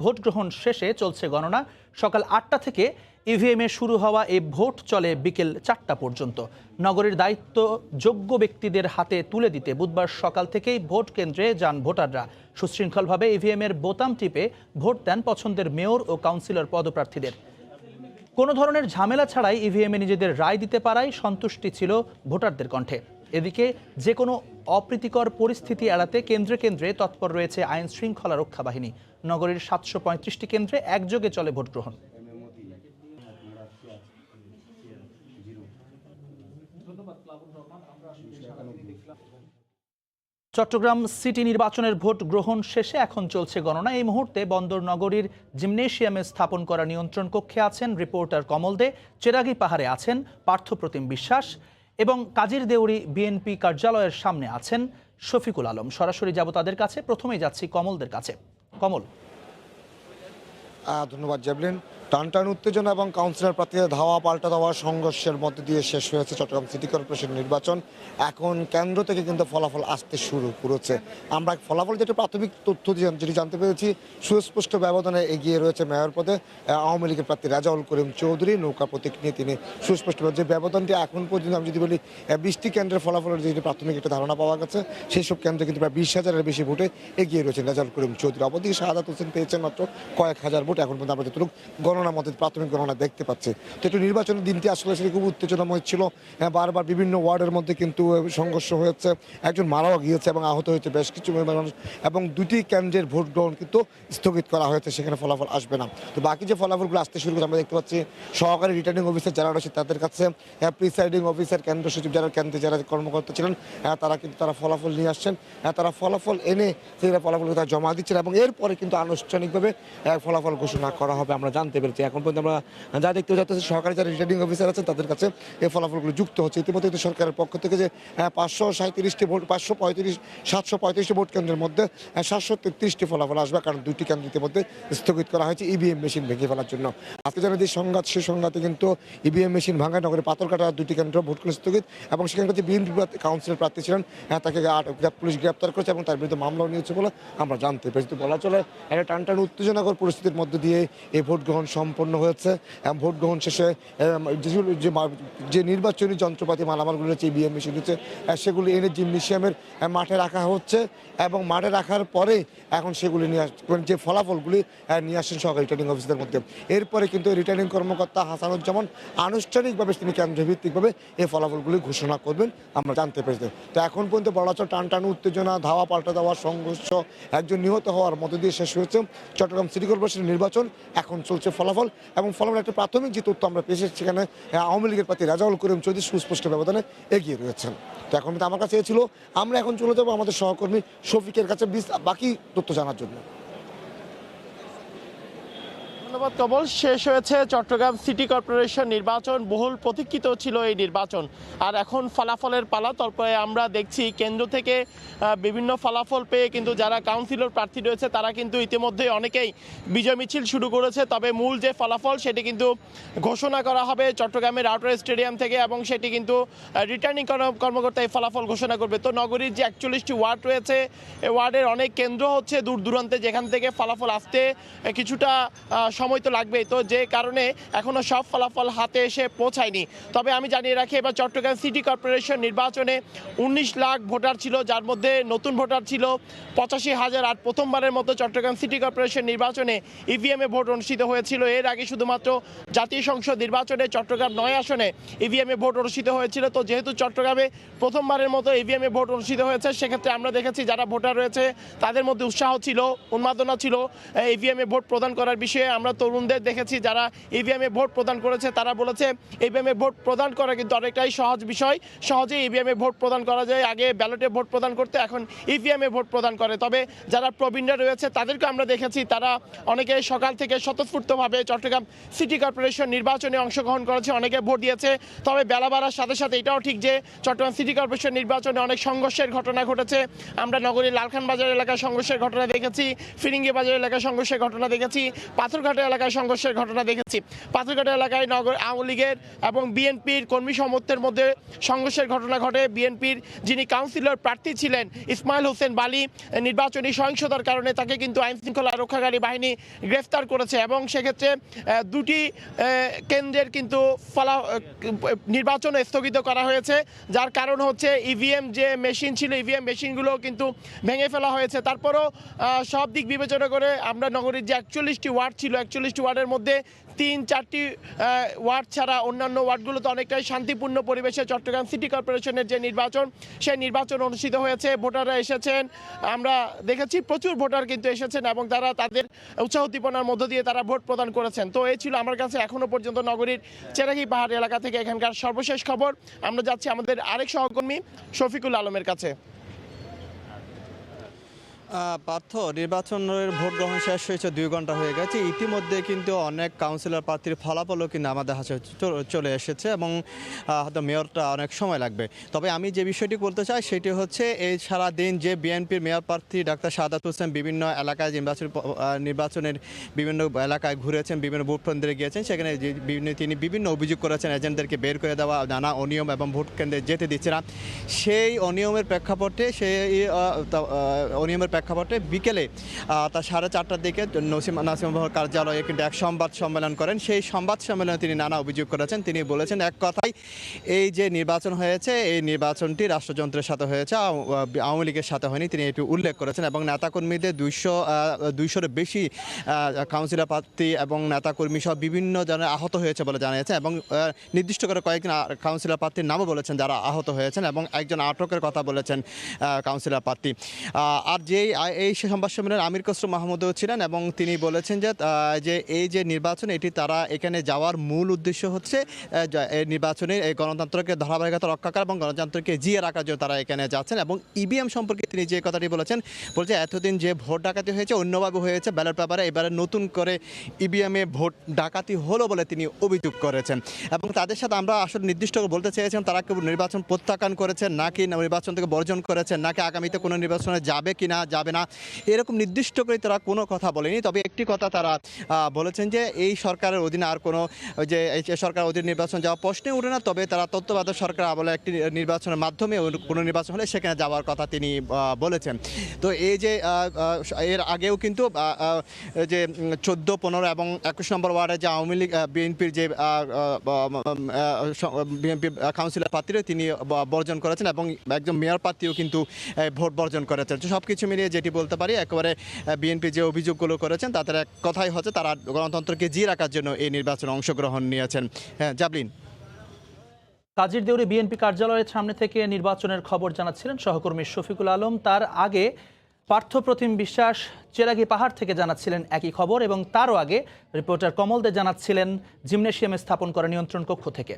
Vote গ্রহণ শেষে চলছে গণনা। সকাল ৮টা থেকে ইভিএমে শুরু হওয়া এই ভোট চলে বিকেল ৪টা পর্যন্ত। নগরীর দায়িত্ব যোগ্য ব্যক্তিদের হাতে তুলে দিতে বুধবার সকাল থেকেই ভোট কেন্দ্রে যান ভোটাররা। সুশৃঙ্খলভাবে ইভিএমের বোতাম টিপে ভোট দেন পছন্দের মেয়র ও কাউন্সিলর পদপ্রার্থীদের। কোনো ধরনের ঝামেলা ছাড়াই ইভিএমে নিজেদের রায় দিতে পারায় সন্তুষ্টি ছিল ভোটারদের কণ্ঠে। এদিকে যে কোনো অপ্রীতিকর পরিস্থিতি এড়াতে কেন্দ্রে কেন্দ্রে তৎপর রয়েছে আইন শৃঙ্খলা রক্ষা বাহিনী। নগরীর ৭৩৫টি কেন্দ্রে একযোগে চলে ভোট গ্রহণ। চট্টগ্রাম সিটি নির্বাচনের ভোট গ্রহণ শেষে এখন চলছে গণনা। এই মুহূর্তে বন্দর নগরীর জিমনেশিয়ামে স্থাপন করা নিয়ন্ত্রণ কক্ষে আছেন রিপোর্টার কমল দে, চেরাগী পাহাড়ে আছেন পার্থপ্রতিম বিশ্বাস এবং কাজীর দেউরি বিএনপি কার্যালয়ের সামনে আছেন শফিকুল আলম। সরাসরি যাব তাদের কাছে। প্রথমেই যাচ্ছি কমলদের কাছে। কমল। ধন্যবাদ জ্যাভলিন। টানটান উত্তেজনা এবং কাউন্সিলর প্রার্থীদের ধাওয়া পাল্টা দেওয়া সংঘর্ষের মধ্যে দিয়ে শেষ হয়েছে চট্টগ্রাম সিটি কর্পোরেশন নির্বাচন। এখন কেন্দ্র থেকে কিন্তু ফলাফল আসতে শুরু করেছে। আমরা ফলাফল যেটা প্রাথমিক তথ্য যেটি জানতে পেরেছি, সুস্পষ্ট ব্যবধানে এগিয়ে রয়েছে মেয়র পদে আওয়ামী লীগের প্রার্থী রেজাউল করিম চৌধুরী। নৌকা প্রতীক নিয়ে তিনি সুস্পষ্ট যে ব্যবধানটি এখন পর্যন্ত আমি যদি বলি 20টি কেন্দ্রের ফলাফলের যেটি প্রাথমিক একটা ধারণা পাওয়া গেছে, সেই সব কেন্দ্রে কিন্তু প্রায় 20,000-এর বেশি ভোটে এগিয়ে রয়েছেন রেজাউল করিম চৌধুরী। অপরদিকে শাহাদাত হোসেন পেয়েছেন মাত্র কয়েক হাজার ভোট। এখন পর্যন্ত আমরা যতটুকু গণনার মধ্যে প্রাথমিক গণনা দেখতে পাচ্ছি। তো একটু নির্বাচনের দিনটি আসলে সেটি খুব উত্তেজনাময় ছিল। বারবার বিভিন্ন ওয়ার্ডের মধ্যে কিন্তু সংঘর্ষ হয়েছে, একজন মারাও গিয়েছে এবং আহত হয়েছে বেশ কিছু মানুষ, এবং 2টি কেন্দ্রের ভোট গ্রহণ কিন্তু স্থগিত করা হয়েছে, সেখানে ফলাফল আসবে না। তো বাকি যে ফলাফলগুলো আসতে শুরু করে আমরা দেখতে পাচ্ছি সহকারী রিটার্নিং অফিসার যারা রয়েছে তাদের কাছে, প্রিসাইডিং অফিসার, কেন্দ্র সচিব যারা কেন্দ্রে যারা কর্মকর্তা ছিলেন তারা ফলাফল নিয়ে আসছেন। তারা ফলাফল এনে সেটা ফলাফলগুলো তারা জমা দিচ্ছেন এবং এরপরে কিন্তু আনুষ্ঠানিকভাবে ফলাফল ঘোষণা করা হবে আমরা জানতে পেরেছি। এখন পর্যন্ত আমরা যা দেখতে যাচ্ছে সরকারি যারা রিটার্নিং অফিসার আছেন তাদের কাছে এই ফলাফলগুলো যুক্ত হচ্ছে। ইতিমধ্যে কিন্তু সরকারের পক্ষ থেকে যে 537টি ভোট 735টি ভোট কেন্দ্রের মধ্যে 733টি ফলাফল আসবে, কারণ 2টি কেন্দ্র ইতিমধ্যে স্থগিত করা হয়েছে ইভিএম মেশিন ভেঙে ফেলার জন্য। আজকে যারা যে সংঘাত, সেই সংঘাতে কিন্তু ইভিএম মেশিন ভাঙায় নগরে পাথরঘাটা 2টি কেন্দ্র ভোট স্থগিত, এবং সেখানে যে বিএনপি কাউন্সিলর প্রার্থী ছিলেন তাকে পুলিশ গ্রেপ্তার করেছে এবং তার বিরুদ্ধে মামলাও নিয়েছে বলে আমরা জানতে পেরেছি। বলা চলে একটা টানটান উত্তেজনাকর পরিস্থিতির মধ্যে দিয়ে এই ভোট গ্রহণ সম্পন্ন হয়েছে। ভোট গ্রহণ শেষে যে নির্বাচনী যন্ত্রপাতি মালামালগুলো রয়েছে, ইভিএম মেশিন রয়েছে, সেগুলি এনে জিমনেশিয়ামের মাঠে রাখা হচ্ছে এবং মাঠে রাখার পরে এখন সেগুলি নিয়ে যে ফলাফলগুলি নিয়ে আসছেন সহকারী রিটার্নিং অফিসারদের মধ্যে। এরপরে কিন্তু রিটার্নিং কর্মকর্তা হাসানুজ্জামান আনুষ্ঠানিকভাবে তিনি কেন্দ্রভিত্তিকভাবে এই ফলাফলগুলি ঘোষণা করবেন আমরা জানতে পেরেছি। তো এখন পর্যন্ত বড়াচড় টানটান উত্তেজনা, ধাওয়া পাল্টা দেওয়া, সংঘর্ষ, একজন নিহত হওয়ার মধ্যে দিয়ে শেষ হয়েছে চট্টগ্রাম সিটি কর্পোরেশনের নির্বাচন। এখন চলছে ফলাফল, এবং ফলাফল একটা প্রাথমিক যে তথ্য আমরা পেয়েছি সেখানে আওয়ামী লীগের প্রার্থী রেজাউল করিম চৌধুরী সুস্পষ্ট ব্যবধানে এগিয়ে রয়েছেন। তো এখন কিন্তু আমার কাছে ছিল, আমরা এখন চলে যাবো আমাদের সহকর্মী শফিকের কাছে বাকি তথ্য জানার জন্য। ধন্যবাদ কমল। শেষ হয়েছে চট্টগ্রাম সিটি কর্পোরেশন নির্বাচন। বহুল প্রতীক্ষিত ছিল এই নির্বাচন, আর এখন ফলাফলের পালা। তারপরে আমরা দেখছি কেন্দ্র থেকে বিভিন্ন ফলাফল পেয়ে কিন্তু যারা কাউন্সিলর প্রার্থী রয়েছে তারা কিন্তু ইতিমধ্যে অনেকেই বিজয় মিছিল শুরু করেছে। তবে মূল যে ফলাফল সেটি কিন্তু ঘোষণা করা হবে চট্টগ্রামের আউটার স্টেডিয়াম থেকে, এবং সেটি কিন্তু রিটার্নিং কর্মকর্তা এই ফলাফল ঘোষণা করবে। তো নগরীর যে 41টি ওয়ার্ড রয়েছে, এই ওয়ার্ডের অনেক কেন্দ্র হচ্ছে দূর দূরান্তে, যেখান থেকে ফলাফল আসতে কিছুটা সময় তো লাগবেই। তো যে কারণে এখনো সব ফলাফল হাতে এসে পৌঁছায়নি। তবে আমি জানিয়ে রাখি, এবার চট্টগ্রাম সিটি কর্পোরেশন নির্বাচনে 19 লাখ ভোটার ছিল, যার মধ্যে নতুন ভোটার ছিল 85,000। আর প্রথমবারের মতো চট্টগ্রাম সিটি কর্পোরেশন নির্বাচনে ইভিএমে ভোট অনুষ্ঠিত হয়েছিল। এর আগে শুধুমাত্র জাতীয় সংসদ নির্বাচনে চট্টগ্রাম 9 আসনে ইভিএমে ভোট অনুষ্ঠিত হয়েছিল। তো যেহেতু চট্টগ্রামে প্রথমবারের মতো ইভিএমে ভোট অনুষ্ঠিত হয়েছে, সেক্ষেত্রে আমরা দেখেছি যারা ভোটার রয়েছে তাদের মধ্যে উৎসাহ ছিল, উন্মাদনা ছিল ইভিএমে ভোট প্রদান করার বিষয়ে। আমরা তরুণদের দেখেছি যারা ইভিএমে ভোট প্রদান করেছে, তারা বলেছে ইভিএমে ভোট প্রদান করা কিন্তু অনেকটাই সহজ বিষয়, সহজেই ইভিএমে ভোট প্রদান করা যায়। আগে ব্যালটে ভোট প্রদান করতে, এখন ইভিএমে ভোট প্রদান করে। তবে যারা প্রবীণরা রয়েছে তাদেরকে আমরা দেখেছি তারা অনেকে সকাল থেকে স্বতঃস্ফূর্তভাবে চট্টগ্রাম সিটি কর্পোরেশন নির্বাচনে অংশগ্রহণ করেছে, অনেকে ভোট দিয়েছে। তবে বেলা বাড়ার সাথে সাথে এটাও ঠিক যে চট্টগ্রাম সিটি কর্পোরেশন নির্বাচনে অনেক সংঘর্ষের ঘটনা ঘটেছে। আমরা নগরীর লালখান বাজার এলাকায় সংঘর্ষের ঘটনা দেখেছি, ফিরিঙ্গি বাজার এলাকায় সংঘর্ষের ঘটনা দেখেছি, পাথরঘাট পাথরঘাটা এলাকায় সংঘর্ষের ঘটনা দেখেছি। পাথরঘাটা এলাকায় নগর আওয়ামী লীগের এবং বিএনপির কর্মী সমর্থকদের মধ্যে সংঘর্ষের ঘটনা ঘটে। বিএনপির যিনি কাউন্সিলর প্রার্থী ছিলেন ইসমাইল হোসেন বালি, নির্বাচনী সহিংসতার কারণে তাকে কিন্তু আইন শৃঙ্খলা রক্ষাকারী বাহিনী গ্রেফতার করেছে এবং সেক্ষেত্রে দুটি কেন্দ্রের কিন্তু নির্বাচন স্থগিত করা হয়েছে, যার কারণ হচ্ছে ইভিএম যে মেশিন ছিল, ইভিএম মেশিনগুলো কিন্তু ভেঙে ফেলা হয়েছে। তারপরও সব দিক বিবেচনা করে আমরা নগরীর যে 41টি ওয়ার্ড ছিল, 41টি ওয়ার্ডের মধ্যে 3-4টি ওয়ার্ড ছাড়া অন্যান্য ওয়ার্ডগুলোতে অনেকটাই শান্তিপূর্ণ পরিবেশে চট্টগ্রাম সিটি কর্পোরেশনের যে নির্বাচন, সেই নির্বাচন অনুষ্ঠিত হয়েছে। ভোটাররা এসেছেন, আমরা দেখেছি প্রচুর ভোটার কিন্তু এসেছেন এবং তারা তাদের উৎসাহ উদ্দীপনার মধ্য দিয়ে তারা ভোট প্রদান করেছেন। তো এই ছিল আমার কাছে এখনো পর্যন্ত নগরীর চেরাগি পাহাড় এলাকা থেকে এখানকার সর্বশেষ খবর। আমরা যাচ্ছি আমাদের আরেক সহকর্মী শফিকুল আলমের কাছে। পার্থ, নির্বাচনের ভোট গ্রহণ শেষ হয়েছে 2 ঘন্টা হয়ে গেছে। ইতিমধ্যে কিন্তু অনেক কাউন্সিলর প্রার্থীর ফলাফলও কিন্তু আমাদের হাতে চলে এসেছে এবং হয়তো মেয়রটা অনেক সময় লাগবে। তবে আমি যে বিষয়টি বলতে চাই সেটি হচ্ছে এই সারাদিন যে বিএনপির মেয়র প্রার্থী ডাক্তার সাদাত হোসেন বিভিন্ন এলাকায় নির্বাচনের বিভিন্ন এলাকায় ঘুরেছেন, বিভিন্ন ভোট কেন্দ্রে গিয়েছেন, সেখানে তিনি বিভিন্ন অভিযোগ করেছেন এজেন্টদেরকে বের করে দেওয়া, নানা অনিয়ম এবং ভোট কেন্দ্রে যেতে দিচ্ছে না। সেই অনিয়মের প্রেক্ষাপটে বিকেলে তার 4:30টার দিকে নাসিমুল কার্যালয়ে কিন্তু এক সংবাদ সম্মেলন করেন। সেই সংবাদ সম্মেলনে তিনি নানা অভিযোগ করেছেন। তিনি বলেছেন এক কথায় এই যে নির্বাচন হয়েছে, এই নির্বাচনটি রাষ্ট্রযন্ত্রের সাথে হয়েছে, আওয়ামী লীগের সাথে হয়নি, তিনি এটি উল্লেখ করেছেন। এবং নেতাকর্মীদের 200-এর বেশি কাউন্সিলর প্রার্থী এবং নেতাকর্মী সহ বিভিন্ন জনের আহত হয়েছে বলে জানিয়েছেন এবং নির্দিষ্ট করে কয়েকজন কাউন্সিলর প্রার্থীর নামও বলেছেন যারা আহত হয়েছেন এবং একজন আটকের কথা বলেছেন কাউন্সিলর প্রার্থী। আর এই সংবাদ সম্মেলনে আমির খসরু মাহমুদও ছিলেন এবং তিনি বলেছেন যে এই যে নির্বাচন, এটি তারা এখানে যাওয়ার মূল উদ্দেশ্য হচ্ছে নির্বাচনের এই গণতন্ত্রকে ধারাবাহিকতা রক্ষা করা এবং গণতন্ত্রকে জিয়ে রাখার জন্য তারা এখানে যাচ্ছেন। এবং ইভিএম সম্পর্কে তিনি যে কথাটি বলছে এতদিন যে ভোট ডাকাতি হয়েছে অন্যভাবে হয়েছে ব্যালট পেপারে, এবারে নতুন করে ইভিএমে ভোট ডাকাতি হলো বলে তিনি অভিযোগ করেছেন। এবং তাদের সাথে আমরা আসলে নির্দিষ্ট বলতে চেয়েছিলাম তারা কেবল নির্বাচন প্রত্যাখ্যান করেছেন নাকি নির্বাচন থেকে বর্জন করেছেন নাকি আগামীতে কোনো নির্বাচনে যাবে কি না যাবে না, এরকম নির্দিষ্ট করে তারা কোনো কথা বলেনি। তবে একটি কথা তারা বলেছেন যে এই সরকারের অধীনে আর কোনো সরকার অধীনে নির্বাচন যাওয়া প্রশ্নে উঠে না, তবে তারা তত্ত্বাবধায়ক সরকার বলে একটি নির্বাচনের মাধ্যমে কোনো নির্বাচন হলে সেখানে যাওয়ার কথা তিনি বলেছেন। তো এই যে এর আগেও কিন্তু যে 14, 15 এবং 21 নম্বর ওয়ার্ডে যে আওয়ামী লীগ বিএনপির যে বিএনপি কাউন্সিলর প্রার্থীরা তিনি বর্জন করেছেন এবং একজন মেয়র প্রার্থীও কিন্তু ভোট বর্জন করেছেন। সব কিছু মিলিয়ে যেটি বলতে পারি একেবারে বিএনপি যে অভিযোগগুলো করেছেন তাদের এক কথাই হচ্ছে তারা গণতন্ত্রকে জিয়ে রাখার জন্য এই নির্বাচনে অংশগ্রহণ নিয়েছেন। হ্যাঁ জাবলিন। কাজীর দেউরি বিএনপি কার্যালয়ের সামনে থেকে নির্বাচনের খবর জানাচ্ছিলেন সহকর্মী শফিকুল আলম। তার আগে পার্থ প্রতিম বিশ্বাস চেরাগি পাহাড় থেকে জানাচ্ছিলেন একই খবর এবং তারও আগে রিপোর্টার কমল দে জানাচ্ছিলেন জিমনেশিয়ামে স্থাপন করা নিয়ন্ত্রণ কক্ষ থেকে।